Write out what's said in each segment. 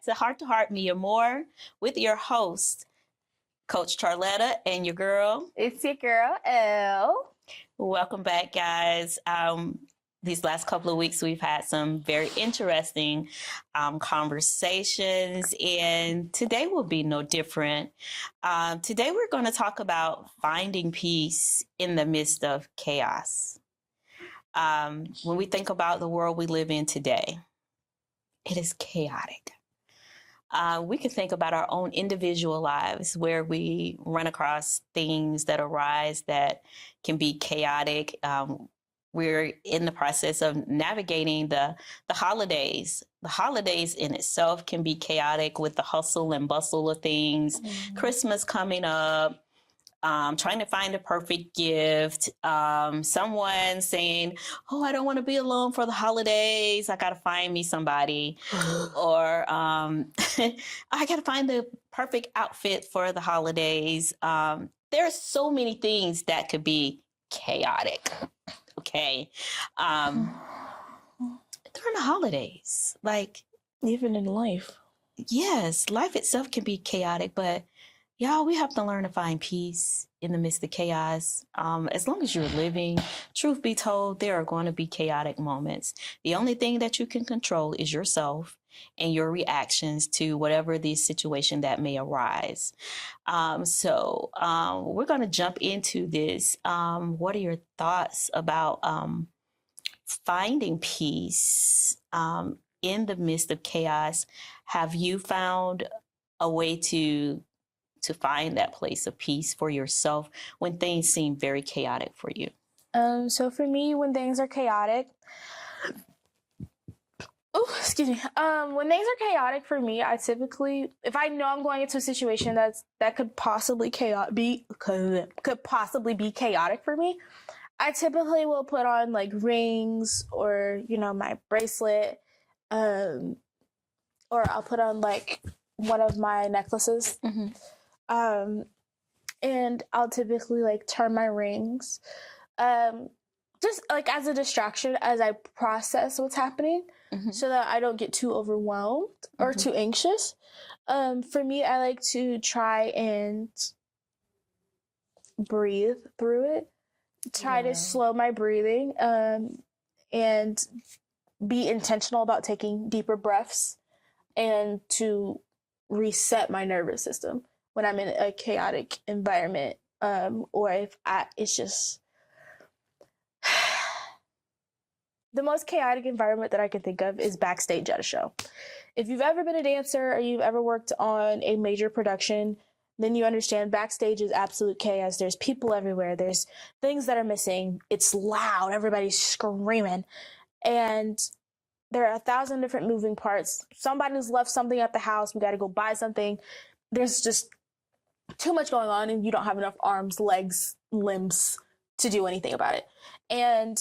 to Heart Me and More with your host, Coach Charletta, and your girl. It's your girl, Elle. Welcome back, guys. These last couple of weeks, we've had some very interesting conversations, and today will be no different. Today, we're going to talk about finding peace in the midst of chaos. When we think about the world we live in today, it is chaotic. We can think about our own individual lives where we run across things that arise that can be chaotic. We're in the process of navigating the holidays. The holidays in itself can be chaotic with the hustle and bustle of things. Mm-hmm. Christmas coming up. Trying to find a perfect gift, someone saying, oh, I don't want to be alone for the holidays. I got to find me somebody. Or I got to find the perfect outfit for the holidays. There are so many things that could be chaotic. Okay. During the holidays, like. Even in life. Yes, life itself can be chaotic, but y'all, we have to learn to find peace in the midst of chaos. As long as you're living, truth be told, there are going to be chaotic moments. The only thing that you can control is yourself and your reactions to whatever the situation that may arise. So we're going to jump into this. What are your thoughts about finding peace in the midst of chaos? Have you found a way to find that place of peace for yourself when things seem very chaotic for you? So for me, when things are chaotic, when things are chaotic for me, I typically, if I know I'm going into a situation that could possibly be chaotic for me, I typically will put on like rings or, my bracelet, or I'll put on like one of my necklaces. Mm-hmm. And I'll typically like turn my rings, just like as a distraction as I process what's happening, mm-hmm. so that I don't get too overwhelmed or mm-hmm. too anxious. For me, I like to try and breathe through it, try to slow my breathing, and be intentional about taking deeper breaths and to reset my nervous system when I'm in a chaotic environment, or if it's just the most chaotic environment that I can think of is backstage at a show. If you've ever been a dancer or you've ever worked on a major production, then you understand backstage is absolute chaos. There's people everywhere. There's things that are missing. It's loud. Everybody's screaming. And there are 1,000 different moving parts. Somebody's left something at the house. We got to go buy something. There's just too much going on, and you don't have enough arms, legs, limbs to do anything about it. And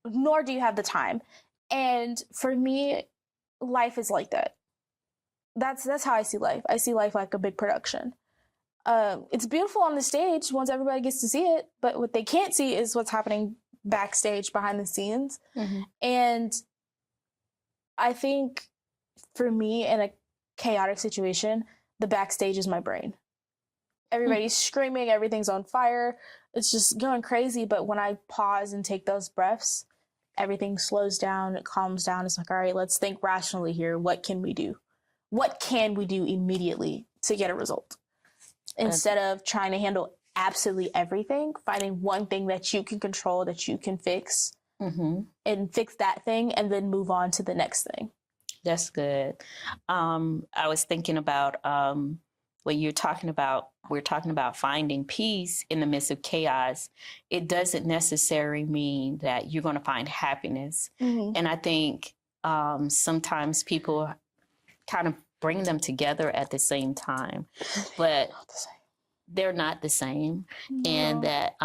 nor do you have the time. And for me, life is like that. That's how I see life. I see life like a big production. It's beautiful on the stage once everybody gets to see it, but what they can't see is what's happening backstage behind the scenes. Mm-hmm. And I think for me in a chaotic situation, the backstage is my brain. Everybody's screaming, everything's on fire. It's just going crazy. But when I pause and take those breaths, everything slows down, it calms down. It's like, all right, let's think rationally here. What can we do? What can we do immediately to get a result? Instead of trying to handle absolutely everything, finding one thing that you can control, that you can fix, mm-hmm. and fix that thing and then move on to the next thing. That's good. I was thinking about when we're talking about finding peace in the midst of chaos. It doesn't necessarily mean that you're going to find happiness. Mm-hmm. And I think sometimes people kind of bring them together at the same time, but they're not the same. No. And that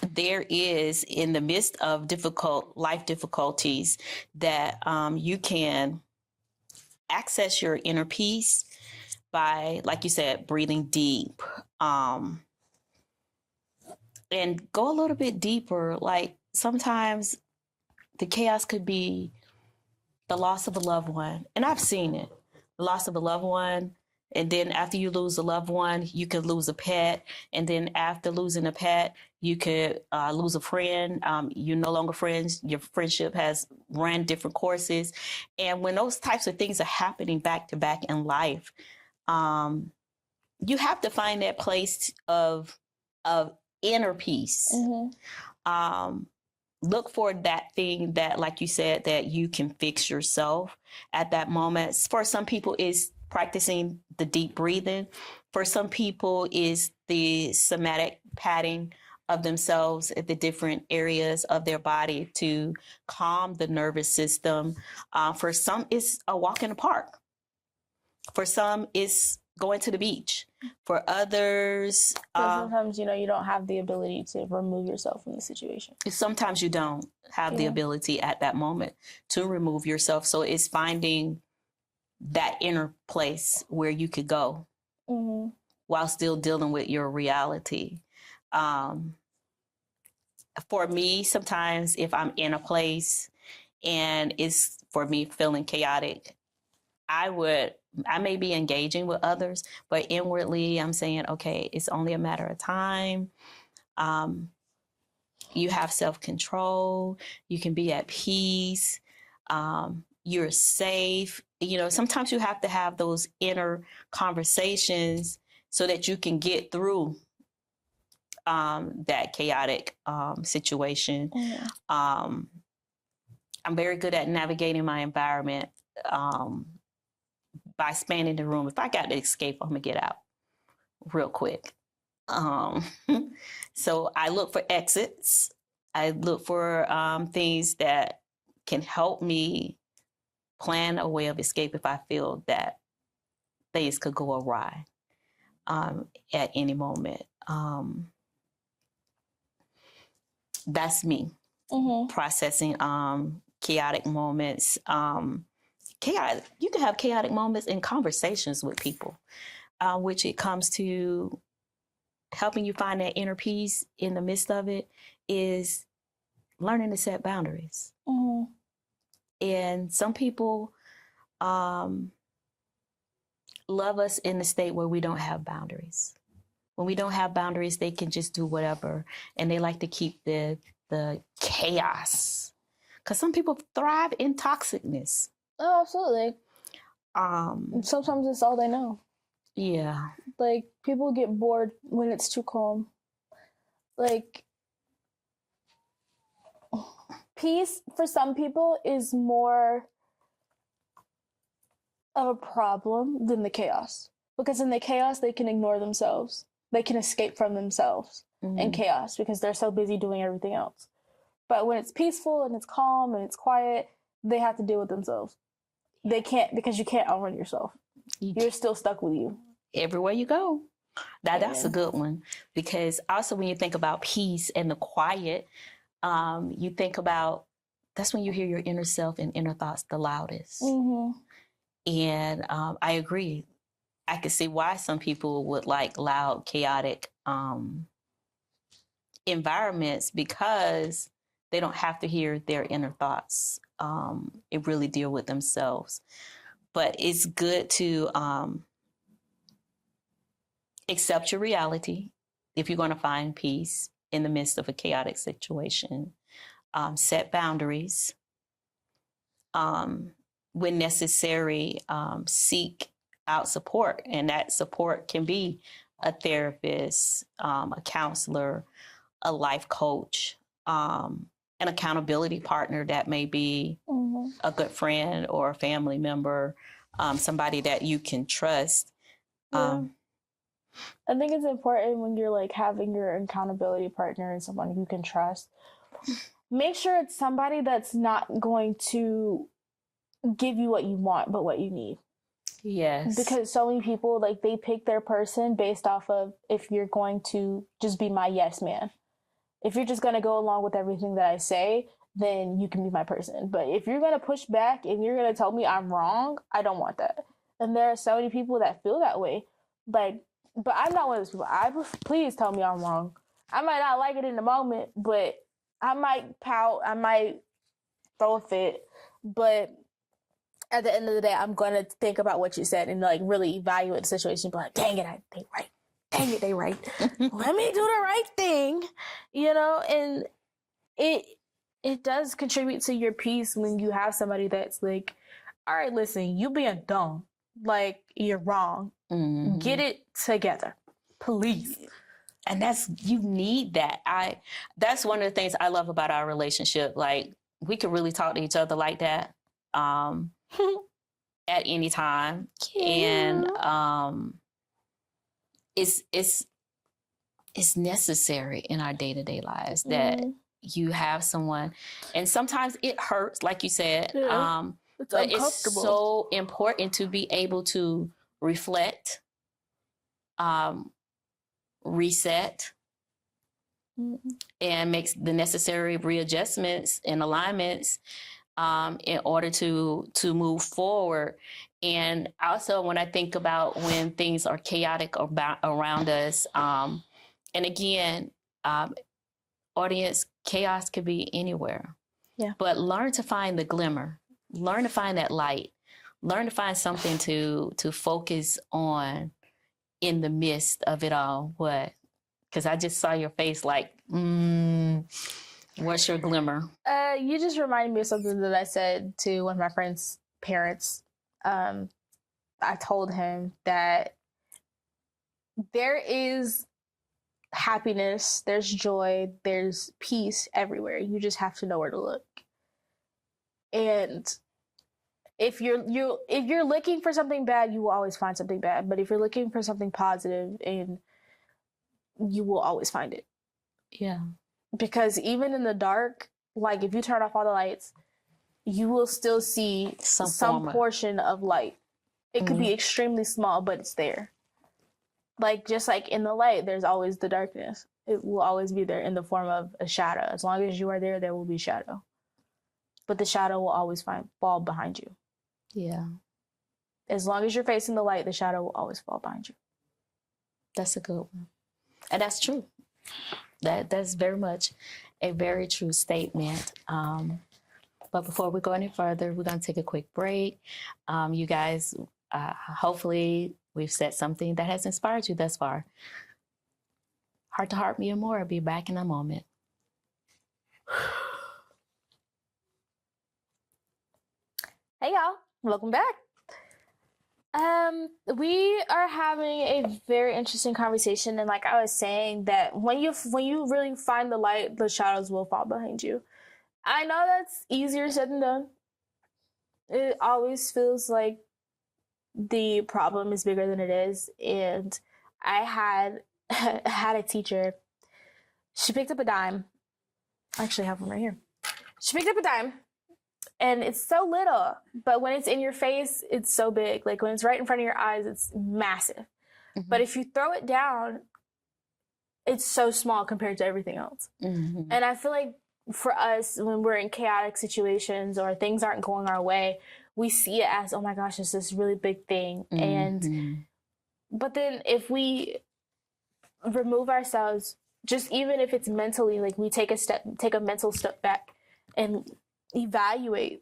there is, in the midst of difficult life difficulties, that you can access your inner peace by, like you said, breathing deep, and go a little bit deeper. Like sometimes the chaos could be the loss of a loved one. And I've seen it. The loss of a loved one. And then after you lose a loved one, you could lose a pet. And then after losing a pet, you could lose a friend. You're no longer friends. Your friendship has ran different courses. And when those types of things are happening back to back in life, you have to find that place of inner peace. Look for that thing that, like you said, that you can fix yourself at that moment. For some people, is practicing the deep breathing. For some people, is the somatic patting of themselves at the different areas of their body to calm the nervous system. For some, it's a walk in the park. For some, it's going to the beach. For others, sometimes, you don't have the ability to remove yourself from the situation. Sometimes you don't have the ability at that moment to remove yourself. So it's finding that inner place where you could go while still dealing with your reality. For me, sometimes if I'm in a place and it's for me feeling chaotic, I may be engaging with others, but inwardly I'm saying, okay, it's only a matter of time. You have self-control. You can be at peace. You're safe. Sometimes you have to have those inner conversations so that you can get through that chaotic situation. I'm very good at navigating my environment by spanning the room. If I got to escape, I'm gonna get out real quick. So I look for exits. I look for things that can help me plan a way of escape if I feel that things could go awry at any moment. That's me processing chaotic moments. You can have chaotic moments in conversations with people, which it comes to helping you find that inner peace in the midst of it is learning to set boundaries. And some people love us in the state where we don't have boundaries. When we don't have boundaries, they can just do whatever. And they like to keep the chaos. Because some people thrive in toxicness. Oh, absolutely. Sometimes it's all they know. Yeah. Like, people get bored when it's too calm. Like, peace for some people is more of a problem than the chaos. Because in the chaos, they can ignore themselves. They can escape from themselves in chaos because they're so busy doing everything else. But when it's peaceful and it's calm and it's quiet, they have to deal with themselves. They can't, because you can't outrun yourself. You're still stuck with you. Everywhere you go. That's a good one. Because also when you think about peace and the quiet, you think about, that's when you hear your inner self and inner thoughts the loudest. And I agree. I can see why some people would like loud, chaotic environments, because they don't have to hear their inner thoughts. It really deal with themselves. But it's good to accept your reality if you're going to find peace in the midst of a chaotic situation. Set boundaries. When necessary, seek out support. And that support can be a therapist, a counselor, a life coach, an accountability partner that may be a good friend or a family member, somebody that you can trust. I think it's important when you're like having your accountability partner and someone you can trust. Make sure it's somebody that's not going to give you what you want, but what you need. Yes. Because so many people, like, they pick their person based off of if you're going to just be my yes man. If you're just going to go along with everything that I say, then you can be my person. But if you're going to push back and you're going to tell me I'm wrong, I don't want that. And there are so many people that feel that way. Like, but I'm not one of those people. Please tell me I'm wrong. I might not like it in the moment, but I might pout. I might throw a fit. But at the end of the day, I'm going to think about what you said and like really evaluate the situation. Be like, dang it, they right. Dang it, they right. Let me do the right thing, and it does contribute to your peace when you have somebody that's like, all right, listen, you being dumb, like you're wrong. Mm-hmm. Get it together, please. And you need that. That's one of the things I love about our relationship. Like, we could really talk to each other like that at any time. And it's necessary in our day-to-day lives that you have someone. And sometimes it hurts, like you said. But it's so important to be able to reflect, reset, and make the necessary readjustments and alignments in order to move forward. And also, when I think about when things are chaotic around us, and again, audience, chaos could be anywhere. Yeah. But learn to find the glimmer. Learn to find that light. Learn to find something to focus on in the midst of it all. What? Because I just saw your face like, what's your glimmer? You just reminded me of something that I said to one of my friend's parents. I told him that there is happiness, there's joy, there's peace everywhere. You just have to know where to look. And if you're looking for something bad, you will always find something bad. But if you're looking for something positive, and you will always find it. Yeah. Because even in the dark, like if you turn off all the lights, you will still see some portion of light. It could be extremely small, but it's there. Like, just like in the light, there's always the darkness. It will always be there in the form of a shadow. As long as you are there, there will be shadow. But the shadow will always fall behind you. Yeah. As long as you're facing the light, the shadow will always fall behind you. That's a good one. And that's true. That's very much a very true statement. But before we go any further, we're going to take a quick break. You guys, hopefully we've said something that has inspired you thus far. Heart to Heart, me and more. I'll be back in a moment. Hey, y'all. Welcome back. We are having a very interesting conversation, and like I was saying, that when you really find the light, the shadows will fall behind you. I know that's easier said than done. It always feels like the problem is bigger than it is, and I had a teacher. She picked up a dime. I actually have one right here. She picked up a dime. And it's so little, but when it's in your face, it's so big. Like when it's right in front of your eyes, it's massive. Mm-hmm. But if you throw it down, it's so small compared to everything else. Mm-hmm. And I feel like for us, when we're in chaotic situations or things aren't going our way, we see it as, oh my gosh, it's this really big thing. Mm-hmm. But then if we remove ourselves, just even if it's mentally, like we take a mental step back and reevaluate,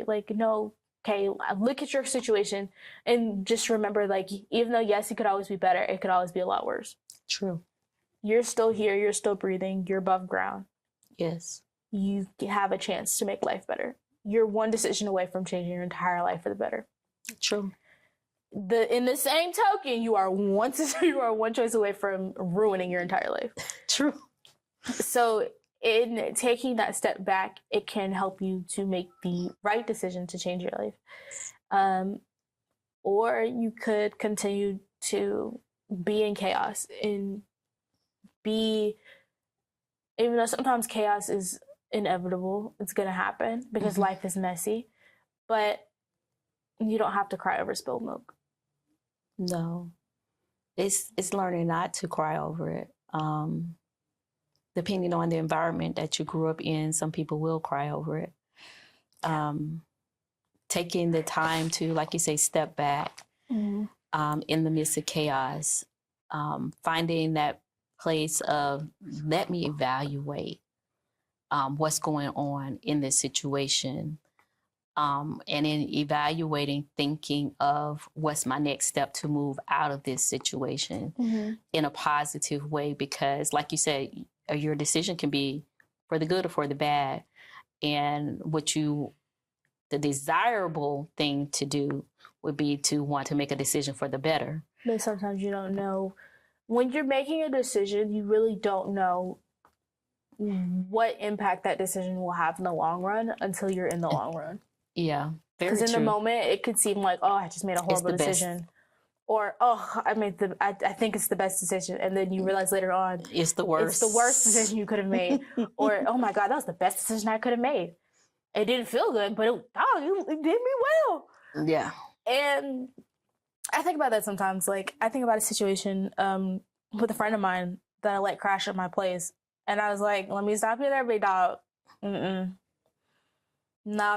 like, no, okay, look at your situation and just remember, like, even though, yes, it could always be better, it could always be a lot worse. True. You're still here. You're still breathing. You're above ground. Yes. You have a chance to make life better. You're one decision away from changing your entire life for the better. True. In the same token, you are one choice away from ruining your entire life. True. So in taking that step back, it can help you to make the right decision to change your life. Or you could continue to be in chaos and even though sometimes chaos is inevitable, it's going to happen because life is messy, but you don't have to cry over spilled milk. No, it's learning not to cry over it. Depending on the environment that you grew up in, some people will cry over it. Taking the time to, like you say, step back in the midst of chaos, finding that place of, let me evaluate what's going on in this situation. and in evaluating, thinking of what's my next step to move out of this situation in a positive way. Because like you said, your decision can be for the good or for the bad. And the desirable thing to do would be to want to make a decision for the better. But sometimes you don't know. When you're making a decision, you really don't know what impact that decision will have in the long run until you're in the long run. Yeah, very true. Because in the moment, it could seem like, oh, I just made a horrible decision. Best. Or, oh, I think it's the best decision. And then you realize later on, it's the worst. It's the worst decision you could have made. Or, oh my God, that was the best decision I could have made. It didn't feel good, but it did me well. Yeah. And I think about that sometimes. Like, I think about a situation with a friend of mine that I let crash at my place. And I was like, let me stop you there, big dog. No,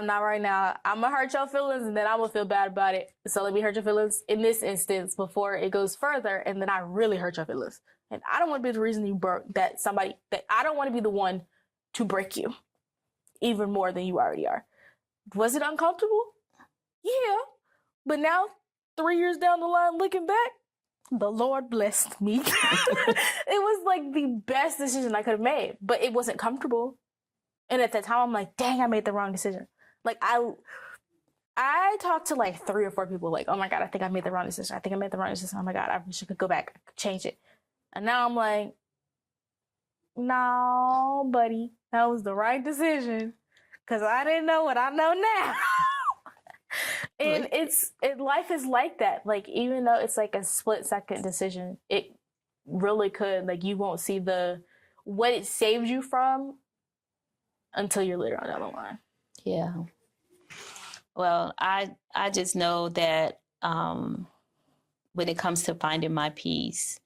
not right now. I'm going to hurt your feelings and then I'm going to feel bad about it. So let me hurt your feelings in this instance before it goes further and then I really hurt your feelings. And I don't want to be the reason you broke that I don't want to be the one to break you even more than you already are. Was it uncomfortable? Yeah. But now, 3 years down the line, looking back, the Lord blessed me. It was like the best decision I could have made, but it wasn't comfortable. And at that time, I'm like, dang, I made the wrong decision. Like, I talked to like 3 or 4 people like, oh my God, I think I made the wrong decision. I think I made the wrong decision. Oh my God, I wish I could go back, I could change it. And now I'm like, no, buddy, that was the right decision. Because I didn't know what I know now. And life is like that. Like, even though it's like a split-second decision, it really could, like, you won't see what it saves you from until you're later on down the line. Yeah. Well, I just know that when it comes to finding my peace,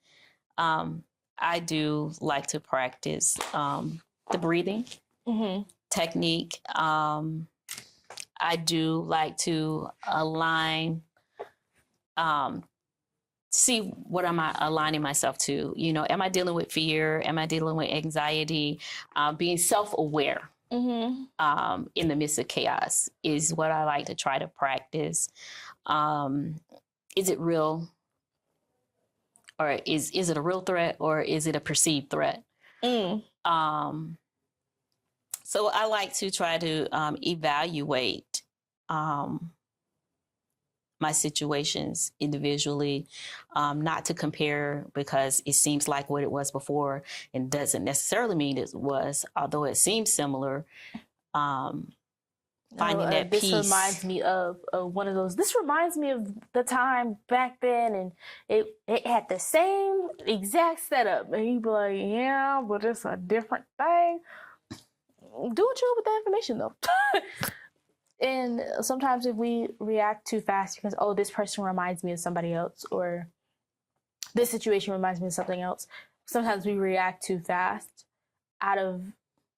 I do like to practice the breathing technique. I do like to align, see what am I aligning myself to? You know, am I dealing with fear? Am I dealing with anxiety? Being self-aware in the midst of chaos is what I like to try to practice. Is it real? Or is it a real threat or is it a perceived threat? So I like to try to evaluate my situations individually, not to compare because it seems like what it was before and doesn't necessarily mean it was, although it seems similar. Finding that peace. This reminds me of one of those. This reminds me of the time back then, and it had the same exact setup. And you'd be like, yeah, but it's a different thing. Do what you will with that information, though. And sometimes if we react too fast because, oh, this person reminds me of somebody else, or this situation reminds me of something else, sometimes we react too fast out of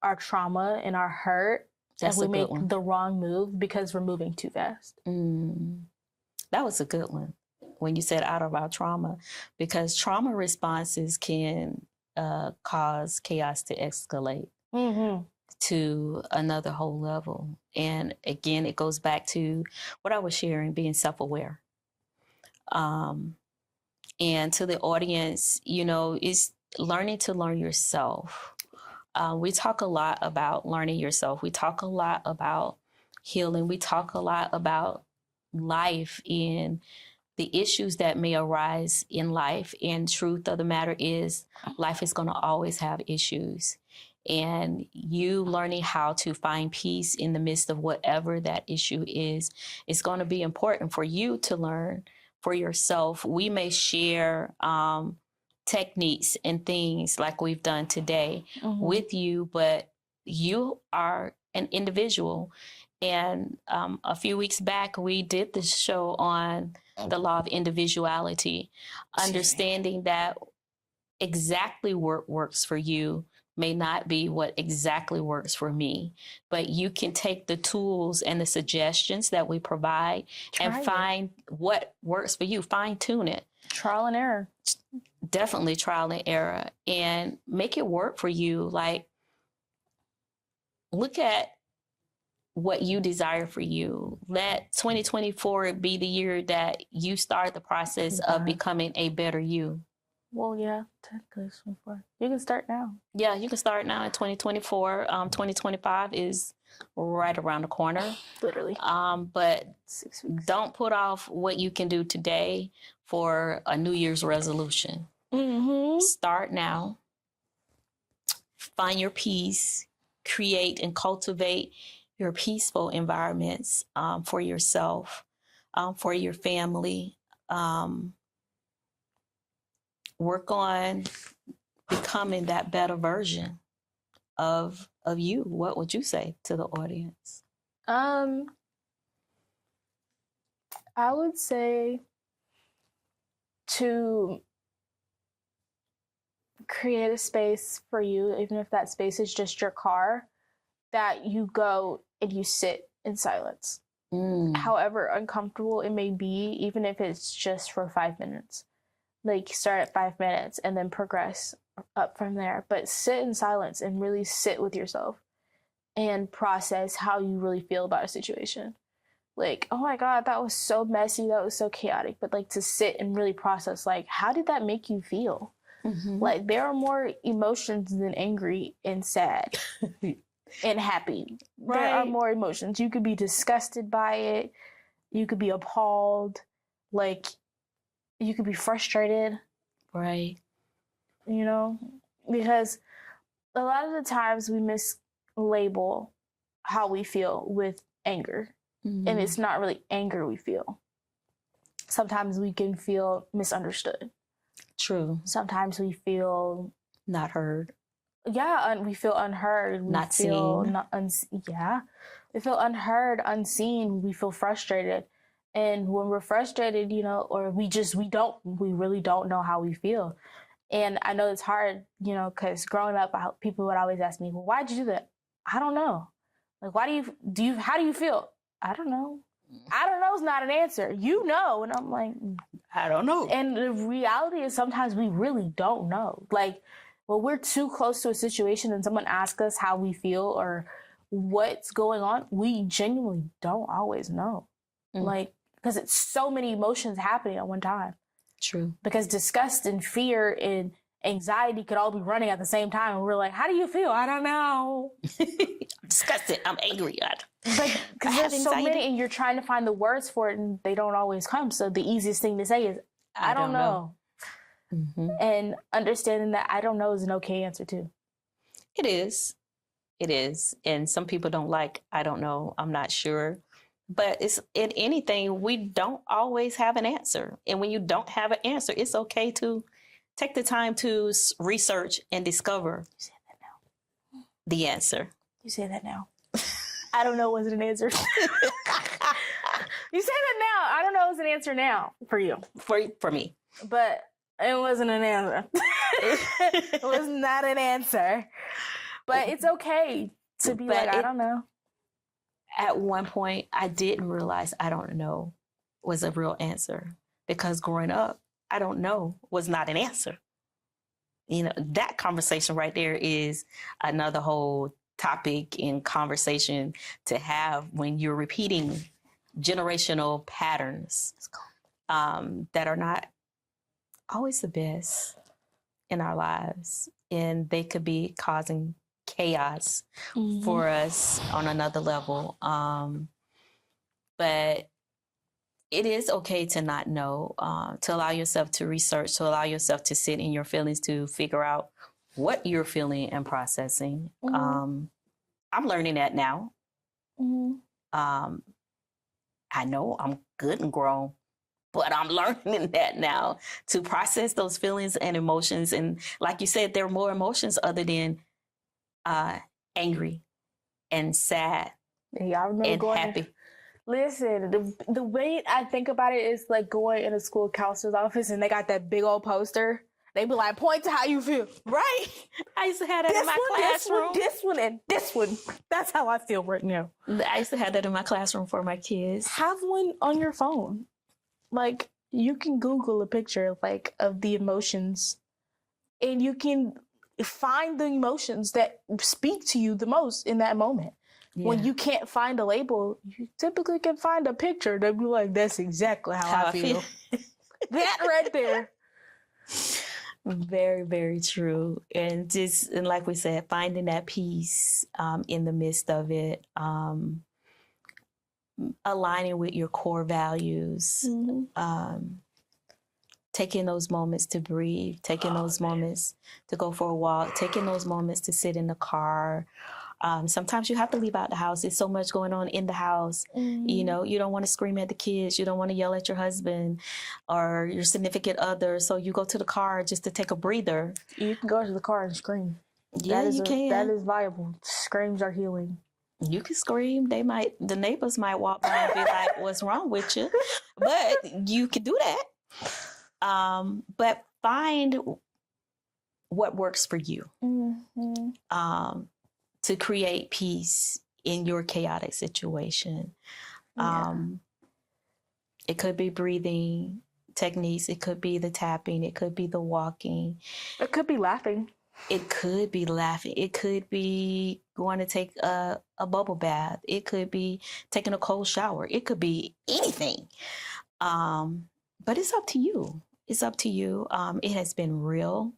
our trauma and our hurt. That's and we a good make one. The wrong move because we're moving too fast. That was a good one when you said out of our trauma, because trauma responses can cause chaos to escalate to another whole level. And again, it goes back to what I was sharing, being self-aware. And to the audience, you know, is learning to learn yourself. We talk a lot about learning yourself. We talk a lot about healing. We talk a lot about life and the issues that may arise in life. And truth of the matter is, life is going to always have issues. And you learning how to find peace in the midst of whatever that issue is going to be important for you to learn for yourself. We may share techniques and things like we've done today with you, but you are an individual. And a few weeks back, we did this show on the law of individuality, understanding that exactly what works for you may not be what exactly works for me, but you can take the tools and the suggestions that we provide and find what works for you, fine tune it. Trial and error. Definitely trial and error, and make it work for you. Like, look at what you desire for you. Let 2024 be the year that you start the process of becoming a better you. Well, yeah, technically it's 24. You can start now. Yeah, you can start now in 2024. 2025 is right around the corner. Literally. But don't put off what you can do today for a New Year's resolution. Mm-hmm. Start now. Find your peace. Create and cultivate your peaceful environments for yourself, for your family. Work on becoming that better version of you. What would you say to the audience? I would say to create a space for you, even if that space is just your car, that you go and you sit in silence. However uncomfortable it may be, even if it's just for 5 minutes. Like, start at 5 minutes and then progress up from there. But sit in silence and really sit with yourself and process how you really feel about a situation. Like, oh my God, that was so messy. That was so chaotic. But like, to sit and really process, like, how did that make you feel? Mm-hmm. Like, there are more emotions than angry and sad and happy. Right. There are more emotions. You could be disgusted by it. You could be appalled. Like, you could be frustrated. Right. You know, because a lot of the times we mislabel how we feel with anger. Mm-hmm. And it's not really anger we feel. Sometimes we can feel misunderstood. True. Sometimes we feel not heard. Yeah, we feel unheard. We not feel seen. We feel unheard, unseen. We feel frustrated. And when we're frustrated, you know, or we really don't know how we feel. And I know it's hard, you know, because growing up, people would always ask me, well, why'd you do that? I don't know. Like, how do you feel? I don't know. I don't know is not an answer. You know. And I'm like, I don't know. And the reality is sometimes we really don't know. Like, when we're too close to a situation and someone asks us how we feel or what's going on, we genuinely don't always know. Like, because it's so many emotions happening at one time. True. Because disgust and fear and anxiety could all be running at the same time. And we're like, how do you feel? I don't know. I'm disgusted. I'm angry. Like, because there's so many and you're trying to find the words for it and they don't always come. So the easiest thing to say is, I don't know. Mm-hmm. And understanding that I don't know is an okay answer too. It is. It is. And some people don't like, I don't know, I'm not sure. But it's in anything, we don't always have an answer. And when you don't have an answer, it's okay to take the time to research and discover the answer. You say that now. I don't know wasn't an answer. You say that now. I don't know is an answer now for you. For me. But it wasn't an answer. It was not an answer. But it's okay to be I don't know. At one point, I didn't realize I don't know was a real answer because growing up, I don't know was not an answer. You know, that conversation right there is another whole topic in conversation to have when you're repeating generational patterns that are not always the best in our lives. And they could be causing chaos for us on another level. But it is okay to not know, to allow yourself to research, to allow yourself to sit in your feelings, to figure out what you're feeling and processing. I'm learning that now. I know I'm good and grown, but I'm learning that now to process those feelings and emotions. And like you said, there are more emotions other than angry and sad and happy. Listen, the way I think about it is like going in a school counselor's office and they got that big old poster. They be like, point to how you feel, right? I used to have that in my classroom. This one, and this one. That's how I feel right now. I used to have that in my classroom for my kids. Have one on your phone. Like, you can Google a picture, like, of the emotions. And you can find the emotions that speak to you the most in that moment. When you can't find a label, you typically can find a picture that'd be like, that's exactly how I feel. That right there. Very, very true. And like we said, finding that peace in the midst of it, aligning with your core values, taking those moments to breathe, taking those moments to go for a walk, taking those moments to sit in the car. Sometimes you have to leave out the house. There's so much going on in the house. You know, you don't want to scream at the kids. You don't want to yell at your husband or your significant other. So you go to the car just to take a breather. You can go to the car and scream. Yeah, you can. That is viable. Screams are healing. You can scream. The neighbors might walk by and be like, what's wrong with you? But you can do that. But find what works for you. To create peace in your chaotic situation. It could be breathing techniques. It could be the tapping. It could be the walking. It could be laughing. It could be laughing. It could be going to take a bubble bath. It could be taking a cold shower. It could be anything. But it's up to you. It's up to you. It has been real.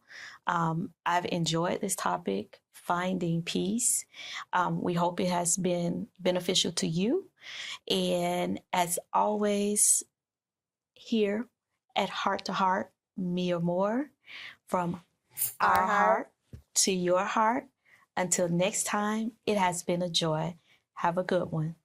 I've enjoyed this topic, finding peace. We hope it has been beneficial to you. And as always, here at Heart to Heart, Me or More, from our heart to your heart. Until next time, it has been a joy. Have a good one.